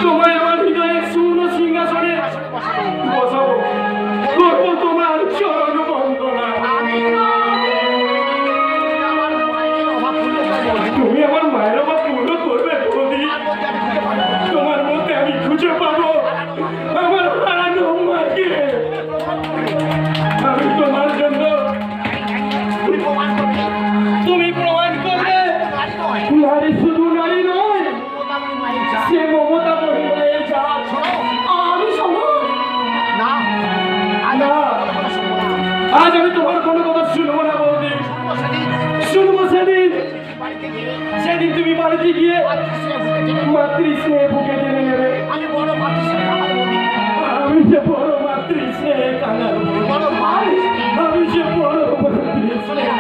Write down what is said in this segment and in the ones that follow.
তোমায় আমার হৃদয়ে শূন্য সিংহাসনে বসাবো, করবো তোমার চরণ বন্দনা। তুমি আমার মায়ের অভাব পূর্ণ করবে বৌদি। তোমার মধ্যে আমি খুঁজে পাবো আমার হারানো মাকে। আমি তোমার জন্য তুমি প্রমাণ করবে নারী শুধু নারী নয়, সে মমতা মহিমায় যা। আমি আজ আমি তোমার কোনো কথা শুনবো না বৌদি। শুনবো সেদিন তুমি বাড়িতে গিয়ে মাতৃস্নেহে বুকে টেনে নেবে। আমি যে বড় মাতৃস্নেহে কাঙাল, আমি যে বড় মাতৃস্নেহে।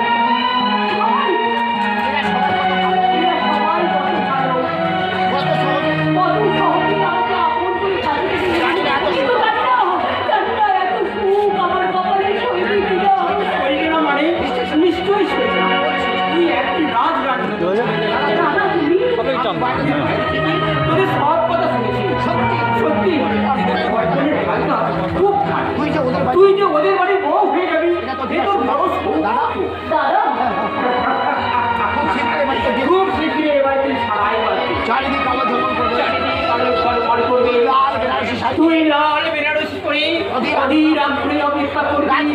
তুই যে ওদের বাড়ি বউ হয়ে যাবি, খুব শীঘ্রই এবার তুই সারাই পারবি। চারিদিকে আলো ঝলমল করবে, তুই লাল বেনারসি পরে অধীর আগ্রহে অপেক্ষা করবি।